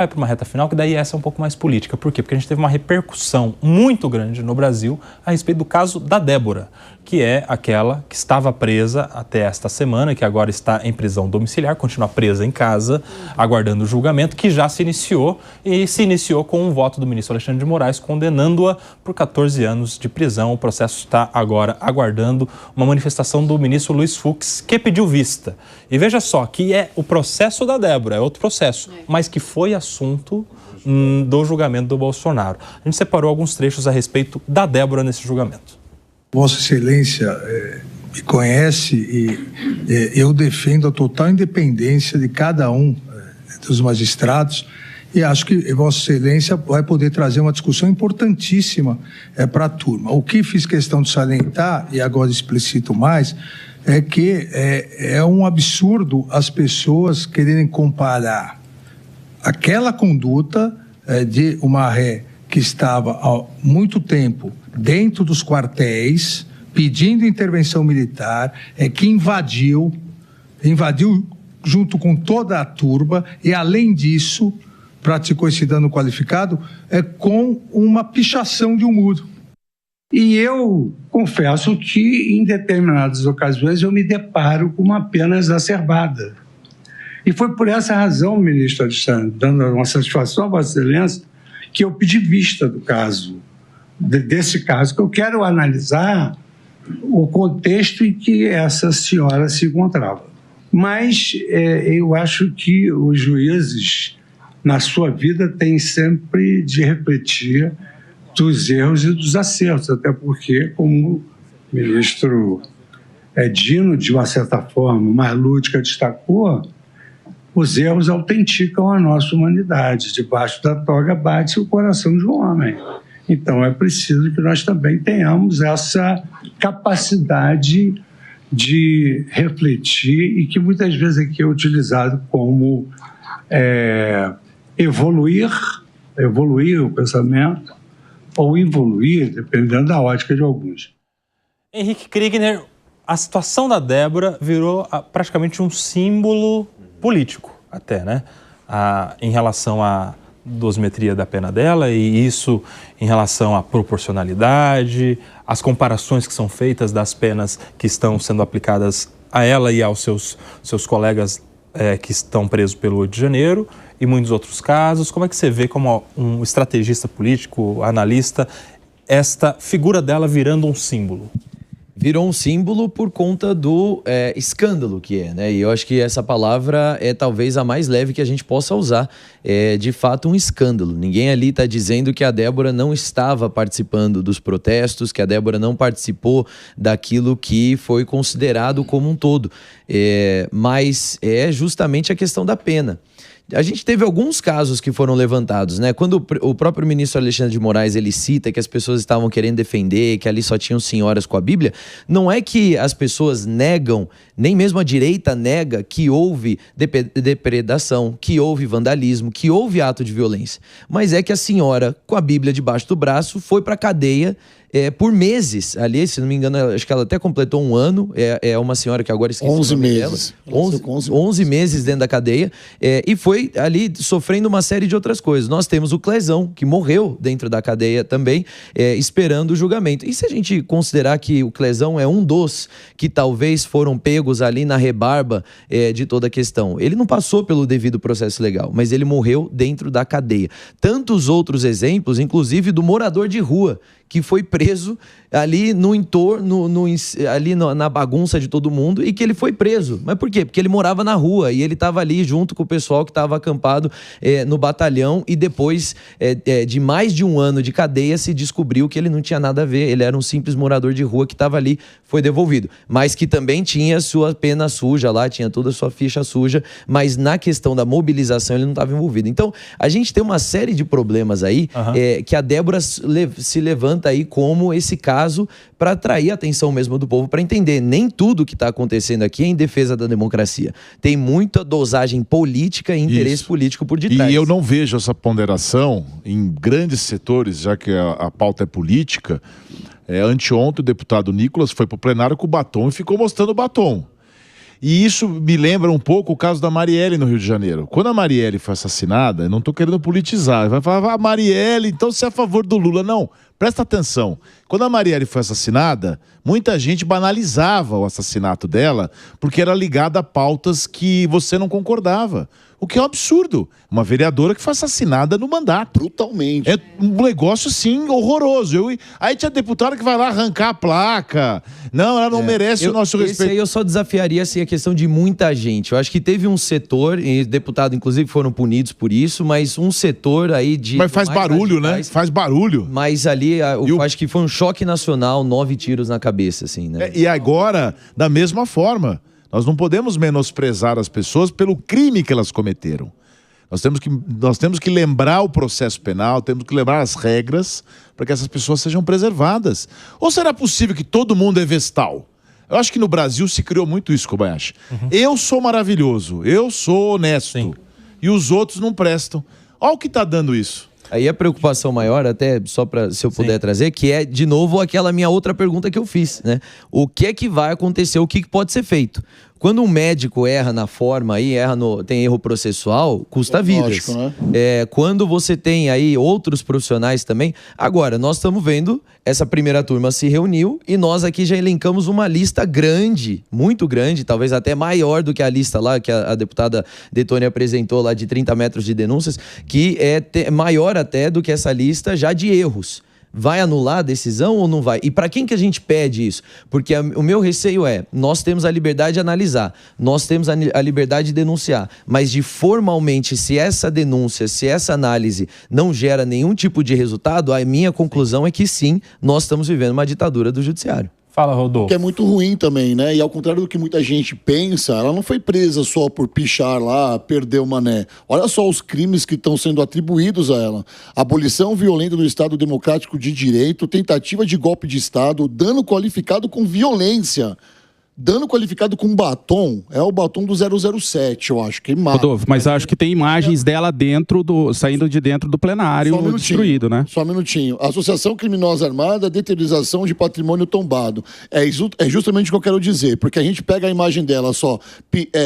Vai para uma reta final, que daí essa é um pouco mais política. Por quê? Porque a gente teve uma repercussão muito grande no Brasil a respeito do caso da Débora, que é aquela que estava presa até esta semana, que agora está em prisão domiciliar, continua presa em casa, aguardando o julgamento, que já se iniciou, e se iniciou com um voto do ministro Alexandre de Moraes, condenando-a por 14 anos de prisão. O processo está agora aguardando uma manifestação do ministro Luiz Fux, que pediu vista. E veja só, que é o processo da Débora, é outro processo, mas que foi assunto do julgamento do Bolsonaro. A gente separou alguns trechos a respeito da Débora nesse julgamento. Vossa Excelência me conhece e eu defendo a total independência de cada um dos magistrados e acho que Vossa Excelência vai poder trazer uma discussão importantíssima para a turma. O que fiz questão de salientar, e agora explicito mais, é que é um absurdo as pessoas quererem comparar aquela conduta de uma ré que estava há muito tempo dentro dos quartéis, pedindo intervenção militar, que invadiu junto com toda a turba e, além disso, praticou esse dano qualificado com uma pichação de um muro. E eu confesso que, em determinadas ocasiões, eu me deparo com uma pena exacerbada. E foi por essa razão, ministro Alexandre, dando uma satisfação a Vossa Excelência, que eu pedi vista do caso, desse caso, que eu quero analisar o contexto em que essa senhora se encontrava. Mas eu acho que os juízes, na sua vida, têm sempre de refletir dos erros e dos acertos, até porque, como o ministro Dino, de uma certa forma, mais lúdica, destacou, os erros autenticam a nossa humanidade. Debaixo da toga bate o coração de um homem. Então, é preciso que nós também tenhamos essa capacidade de refletir e que muitas vezes aqui é utilizado como evoluir o pensamento ou evoluir, dependendo da ótica de alguns. Henrique Kriegner, a situação da Débora virou praticamente um símbolo político até, né? Em relação à dosimetria da pena dela, e isso em relação à proporcionalidade, as comparações que são feitas das penas que estão sendo aplicadas a ela e aos seus colegas que estão presos pelo 8 de janeiro e muitos outros casos. Como é que você vê, como um estrategista político, analista, esta figura dela virando um símbolo? Virou um símbolo por conta do escândalo que é, né? E eu acho que essa palavra é talvez a mais leve que a gente possa usar. É de fato um escândalo. Ninguém ali está dizendo que a Débora não estava participando dos protestos, que a Débora não participou daquilo que foi considerado como um todo. Mas é justamente a questão da pena. A gente teve alguns casos que foram levantados, né? Quando o próprio ministro Alexandre de Moraes, ele cita que as pessoas estavam querendo defender, que ali só tinham senhoras com a Bíblia, não é que as pessoas negam, nem mesmo a direita nega que houve depredação, que houve vandalismo, que houve ato de violência. Mas é que a senhora, com a Bíblia debaixo do braço, foi para a cadeia por meses. Ali, se não me engano, acho que ela até completou um ano. É uma senhora que agora esqueci 11 o nome meses. dela. 11 meses dentro da cadeia. E foi ali sofrendo uma série de outras coisas. Nós temos o Clezão, que morreu dentro da cadeia também, esperando o julgamento. E se a gente considerar que o Clezão é um dos que talvez foram pegos ali na rebarba de toda a questão, ele não passou pelo devido processo legal, mas ele morreu dentro da cadeia. Tantos outros exemplos, inclusive do morador de rua, que foi preso ali no entorno, ali na bagunça de todo mundo, e que ele foi preso. Mas por quê? Porque ele morava na rua e ele estava ali junto com o pessoal que estava acampado no batalhão, e depois de mais de um ano de cadeia se descobriu que ele não tinha nada a ver, ele era um simples morador de rua que estava ali, foi devolvido. Mas que também tinha sua pena suja lá, tinha toda a sua ficha suja, mas na questão da mobilização ele não estava envolvido. Então, a gente tem uma série de problemas aí, que a Débora se levanta aí como esse caso para atrair a atenção mesmo do povo, para entender, nem tudo que está acontecendo aqui é em defesa da democracia. Tem muita dosagem política e interesse político por detrás. E eu não vejo essa ponderação em grandes setores, já que a pauta é política. Anteontem o deputado Nicolas foi para o plenário com o batom e ficou mostrando o batom. E isso me lembra um pouco o caso da Marielle no Rio de Janeiro. Quando a Marielle foi assassinada, eu não estou querendo politizar, vai falar, Marielle, então você é a favor do Lula. Não, presta atenção. Quando a Marielle foi assassinada, muita gente banalizava o assassinato dela porque era ligada a pautas que você não concordava. O que é um absurdo. Uma vereadora que foi assassinada no mandato. Brutalmente. É um negócio, sim, horroroso. Aí tinha deputado que vai lá arrancar a placa. Não, ela não merece o nosso respeito. Esse aí eu só desafiaria assim, a questão de muita gente. Eu acho que teve um setor, e deputados inclusive foram punidos por isso, mas um setor aí de... Mas faz barulho, radicais, né? Faz barulho. Mas ali, eu acho que foi um choque nacional, 9 tiros na cabeça, assim, né? E agora, da mesma forma... Nós não podemos menosprezar as pessoas pelo crime que elas cometeram. Nós temos que lembrar o processo penal, temos que lembrar as regras para que essas pessoas sejam preservadas. Ou será possível que todo mundo é vestal? Eu acho que no Brasil se criou muito isso, Kobayashi. Eu sou maravilhoso, eu sou honesto. Sim. E os outros não prestam. Olha o que está dando isso. Aí a preocupação maior, até só para se eu puder trazer, que é, de novo, aquela minha outra pergunta que eu fiz, né? O que é que vai acontecer, o que pode ser feito? Quando um médico erra na forma aí, tem erro processual, custa vidas. Lógico, né? Quando você tem aí outros profissionais também. Agora, nós estamos vendo, essa primeira turma se reuniu e nós aqui já elencamos uma lista grande, muito grande, talvez até maior do que a lista lá que a deputada Detone apresentou lá de 30 metros de denúncias, que é maior até do que essa lista já de erros. Vai anular a decisão ou não vai? E para quem que a gente pede isso? Porque o meu receio nós temos a liberdade de analisar, nós temos a liberdade de denunciar, mas de formalmente, se essa denúncia, se essa análise não gera nenhum tipo de resultado, a minha conclusão é que sim, nós estamos vivendo uma ditadura do judiciário. Fala, Rodolfo. Que é muito ruim também, né? E ao contrário do que muita gente pensa, ela não foi presa só por pichar lá, perder o mané. Olha só os crimes que estão sendo atribuídos a ela. Abolição violenta do Estado Democrático de Direito, tentativa de golpe de Estado, dano qualificado com violência. Dano qualificado com batom é o batom do 007, eu acho, queimado. Rodolfo, mas acho que tem imagens dela saindo de dentro do plenário, destruído, né? Só um minutinho. Associação criminosa armada, deteriorização de patrimônio tombado. É justamente o que eu quero dizer, porque a gente pega a imagem dela só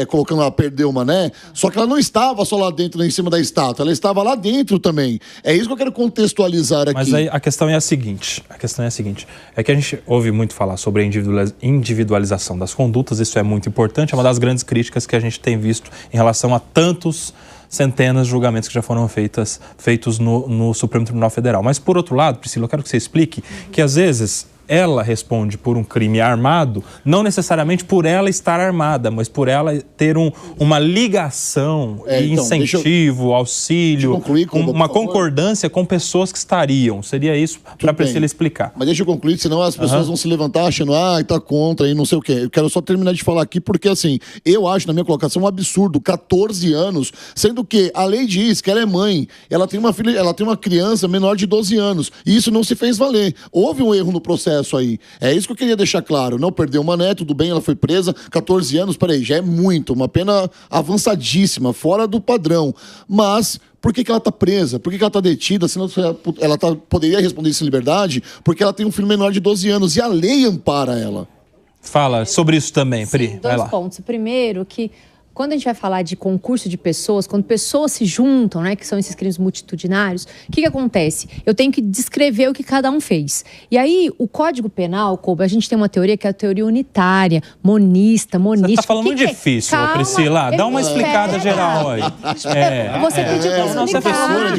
colocando ela perder o mané, só que ela não estava só lá dentro, lá em cima da estátua, ela estava lá dentro também. É isso que eu quero contextualizar aqui. Mas aí a questão é a seguinte, é que a gente ouve muito falar sobre a individualização das condutas, isso é muito importante, é uma das grandes críticas que a gente tem visto em relação a tantos centenas de julgamentos que já foram feitos no Supremo Tribunal Federal. Mas, por outro lado, Priscila, eu quero que você explique que, às vezes, ela responde por um crime armado, não necessariamente por ela estar armada, mas por ela ter uma ligação, incentivo, auxílio, uma concordância com pessoas que estariam. Seria isso para a Priscila explicar. Mas deixa eu concluir, senão as pessoas vão se levantar achando, tá contra e não sei o quê. Eu quero só terminar de falar aqui, porque assim, eu acho, na minha colocação, um absurdo, 14 anos, sendo que a lei diz que ela é mãe, ela tem uma filha, ela tem uma criança menor de 12 anos, e isso não se fez valer. Houve um erro no processo aí. É isso que eu queria deixar claro. Não perdeu o mané, tudo bem, ela foi presa, 14 anos, peraí, já é muito, uma pena avançadíssima, fora do padrão. Mas por que ela está presa? Por que ela está detida? Senão ela poderia responder isso em liberdade, porque ela tem um filho menor de 12 anos e a lei ampara ela. Fala sobre isso também, Pri. Sim, dois pontos. Primeiro, que quando a gente vai falar de concurso de pessoas, quando pessoas se juntam, né, que são esses crimes multitudinários, o que acontece? Eu tenho que descrever o que cada um fez. E aí, o Código Penal, Koba, a gente tem uma teoria que é a teoria unitária, monística. Você está falando muito difícil, calma, Priscila. Dá uma explicada geral aí. Você pediu para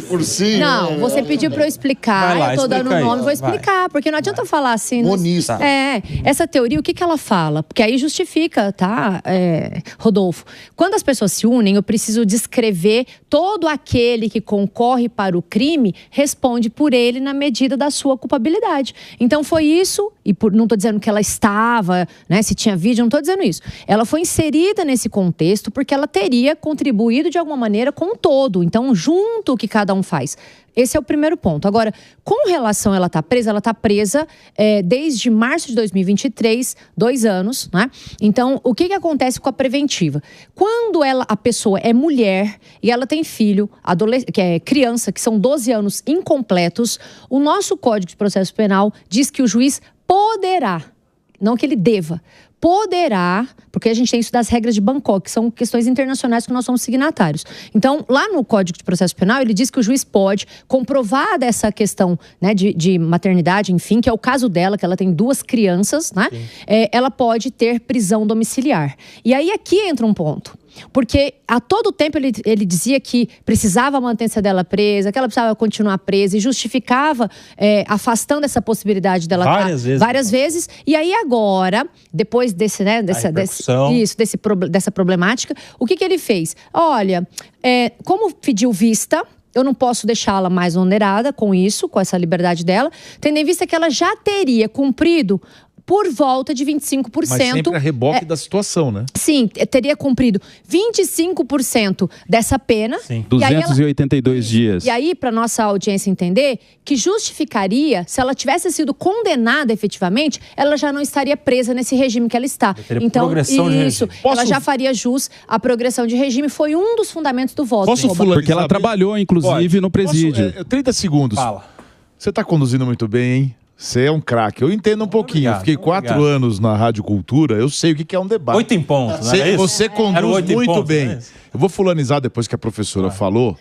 eu explicar. Não, você pediu para eu explicar. Eu estou dando o nome, vou explicar. Porque não adianta falar assim. Monista. Essa teoria, o que ela fala? Porque aí justifica, tá, Rodolfo? Quando as pessoas se unem, eu preciso descrever todo aquele que concorre para o crime, responde por ele na medida da sua culpabilidade. Então foi isso, e não estou dizendo que ela estava, né, se tinha vídeo, não estou dizendo isso. Ela foi inserida nesse contexto porque ela teria contribuído de alguma maneira com o todo. Então, junto o que cada um faz. Esse é o primeiro ponto. Agora, com relação a ela está presa desde março de 2023, 2 anos, né? Então, o que acontece com a preventiva? Quando a pessoa é mulher e ela tem filho, que é criança, que são 12 anos incompletos, o nosso Código de Processo Penal diz que o juiz poderá, não que ele deva, poderá, porque a gente tem isso das regras de Bangkok, que são questões internacionais que nós somos signatários. Então, lá no Código de Processo Penal, ele diz que o juiz pode, comprovada essa questão, né, de maternidade, enfim, que é o caso dela, que ela tem 2 crianças, né? Ela pode ter prisão domiciliar. E aí aqui entra um ponto. Porque a todo tempo ele dizia que precisava manter a dela presa, que ela precisava continuar presa e justificava afastando essa possibilidade dela várias vezes. E aí agora, depois desse, né, dessa problemática, o que ele fez? Olha, como pediu vista, eu não posso deixá-la mais onerada com isso, com essa liberdade dela, tendo em vista que ela já teria cumprido por volta de 25%. Mas sempre a reboque da situação, né? Sim, teria cumprido 25% dessa pena. Sim. 282 dias. E aí, para nossa audiência entender, que justificaria, se ela tivesse sido condenada efetivamente, ela já não estaria presa nesse regime que ela está. Então, progressão de regime. Ela já faria jus à progressão de regime. Foi um dos fundamentos do voto. Porque ela trabalhou, inclusive, no presídio. 30 segundos. Fala. Você está conduzindo muito bem, hein? Você é um craque. Eu entendo um pouquinho. Obrigado, Fiquei 4 anos na Rádio Cultura. Eu sei o que é um debate. 8 em ponto, não é isso? Você conduz muito bem. Eu vou fulanizar depois que a professora falou,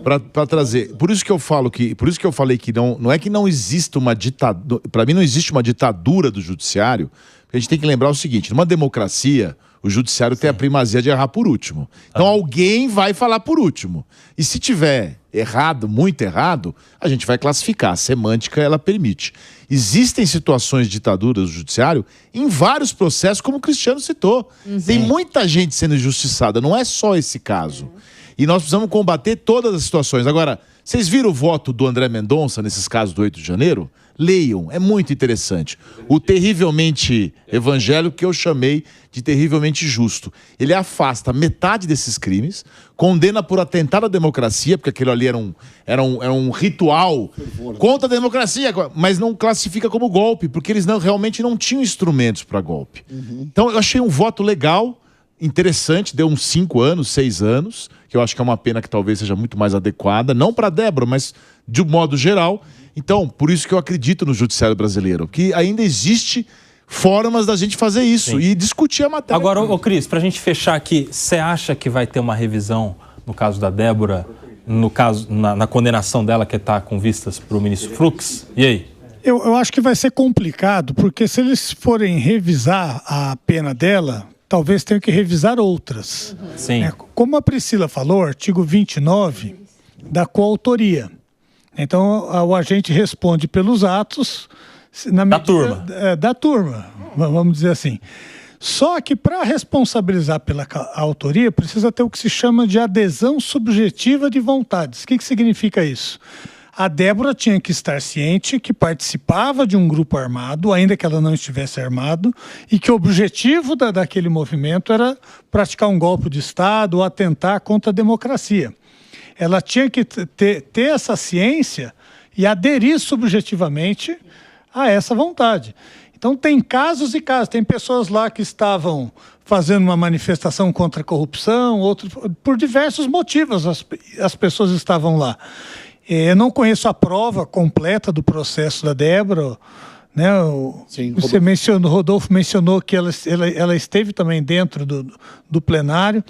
para trazer. Por isso que eu falei que não é que não exista uma ditadura. Para mim não existe uma ditadura do judiciário. A gente tem que lembrar o seguinte: numa democracia, o judiciário tem a primazia de errar por último. Então alguém vai falar por último. E se tiver errado, muito errado, a gente vai classificar. A semântica, ela permite. Existem situações de ditadura do judiciário em vários processos, como o Cristiano citou. Tem muita gente sendo injustiçada, não é só esse caso. E nós precisamos combater todas as situações. Agora, vocês viram o voto do André Mendonça nesses casos do 8 de janeiro? Leiam, é muito interessante. O terrivelmente evangélico, que eu chamei de terrivelmente justo. Ele afasta metade desses crimes, condena por atentar à democracia, porque aquilo ali era um ritual contra a democracia, mas não classifica como golpe, porque eles realmente não tinham instrumentos para golpe. Então eu achei um voto legal, interessante, deu uns 5 anos, 6 anos, que eu acho que é uma pena que talvez seja muito mais adequada, não para a Débora, mas de um modo geral. Então, por isso que eu acredito no judiciário brasileiro, que ainda existe formas da gente fazer isso e discutir a matéria. Agora, Cris, para a gente fechar aqui, você acha que vai ter uma revisão no caso da Débora, no caso, na condenação dela, que está com vistas para o ministro Fux? E aí? Eu acho que vai ser complicado, porque se eles forem revisar a pena dela, talvez tenham que revisar outras. Sim. Como a Priscila falou, artigo 29 da coautoria. Então, o agente responde pelos atos da turma, vamos dizer assim. Só que para responsabilizar pela autoria, precisa ter o que se chama de adesão subjetiva de vontades. O que significa isso? A Débora tinha que estar ciente que participava de um grupo armado, ainda que ela não estivesse armado, e que o objetivo daquele movimento era praticar um golpe de Estado ou atentar contra a democracia. Ela tinha que ter essa ciência e aderir subjetivamente a essa vontade. Então tem casos e casos. Tem pessoas lá que estavam fazendo uma manifestação contra a corrupção, outros, por diversos motivos as pessoas estavam lá. Eu não conheço a prova completa do processo da Débora, né? Rodolfo mencionou que ela esteve também dentro do plenário,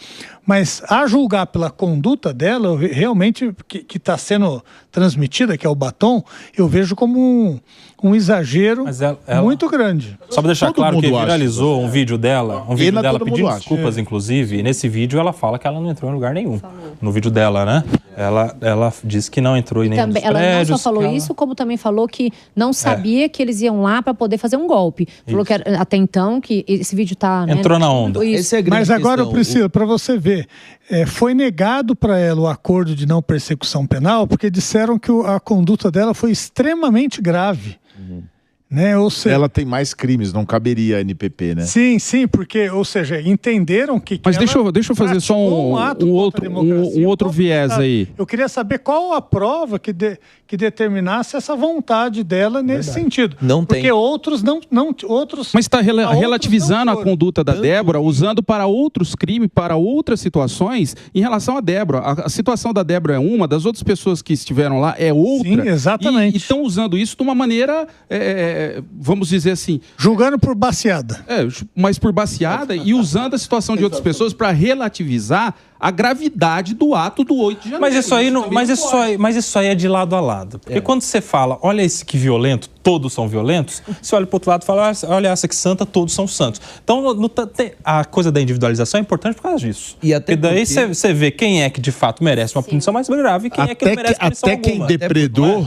mas a julgar pela conduta dela, realmente, que está sendo transmitida, que é o batom, eu vejo como um exagero muito grande. Só para deixar claro que viralizou um vídeo dela, pedindo desculpas, inclusive, e nesse vídeo ela fala que ela não entrou em lugar nenhum. No vídeo dela, né? Ela disse que não entrou em nenhum dos prédios. Ela não só falou isso, como também falou que não sabia que eles iam lá para poder fazer um golpe. Falou que até então, que esse vídeo está... Entrou na onda. Mas agora, Priscila, para você ver, foi negado para ela o acordo de não persecução penal, porque disseram que a conduta dela foi extremamente grave. Né? Ou seja, ela tem mais crimes, não caberia a NPP, né? Sim, porque, ou seja, entenderam que... Mas deixa eu fazer só um outro viés aí. Eu queria saber qual a prova que determinasse essa vontade dela nesse sentido. Não tem. Porque outros não... Mas está relativizando a conduta da Débora, usando para outros crimes, para outras situações, em relação à Débora. A situação da Débora é uma, das outras pessoas que estiveram lá é outra. Sim, exatamente. E estão usando isso de uma maneira vamos dizer assim... Julgando por baseada. Mas por baseada e usando a situação de outras pessoas para relativizar a gravidade do ato do 8 de janeiro. Mas isso aí é de lado a lado. Porque quando você fala, olha esse que violento, todos são violentos, você olha para o outro lado e fala, olha essa que santa, todos são santos. Então, a coisa da individualização é importante por causa disso. E até porque daí você vê quem é que de fato merece uma punição mais grave e quem é que não merece punição alguma.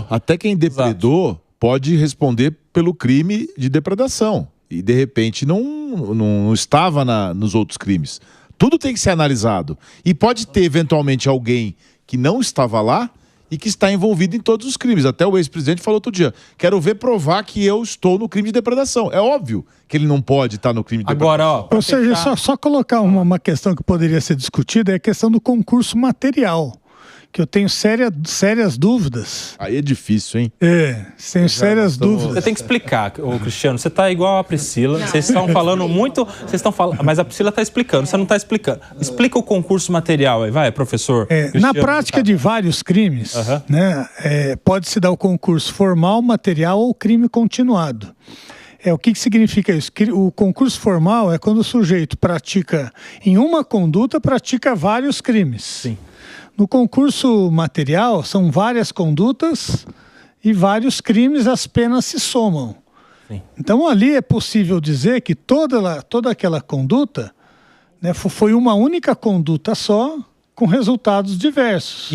Até quem depredou pode responder pelo crime de depredação. E, de repente, não estava nos outros crimes. Tudo tem que ser analisado. E pode ter, eventualmente, alguém que não estava lá e que está envolvido em todos os crimes. Até o ex-presidente falou outro dia, quero ver provar que eu estou no crime de depredação. É óbvio que ele não pode estar no crime de depredação. Ou seja, só colocar uma questão que poderia ser discutida é a questão do concurso material. Que eu tenho sérias dúvidas. Aí é difícil, hein? Tenho sérias dúvidas. Você tem que explicar, Cristiano. Você está igual a Priscila. Vocês estão falando muito. Mas a Priscila está explicando, você não está explicando. Explica o concurso material aí, vai, professor. Na prática de vários crimes, né, pode-se dar o concurso formal, material ou crime continuado. O que significa isso? O concurso formal é quando o sujeito pratica, em uma conduta, pratica vários crimes. Sim. No concurso material, são várias condutas e vários crimes, as penas se somam. Sim. Então, ali é possível dizer que toda aquela conduta, né, foi uma única conduta só, com resultados diversos.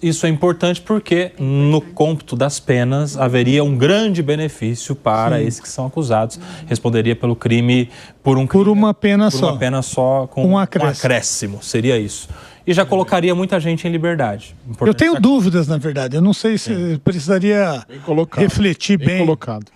Isso é importante porque no cômputo das penas haveria um grande benefício para esses que são acusados. Responderia pelo crime por uma pena só. Por uma pena só com um acréscimo. Seria isso. E já colocaria muita gente em liberdade. Eu tenho dúvidas, na verdade. Eu não sei se precisaria refletir bem. Colocado.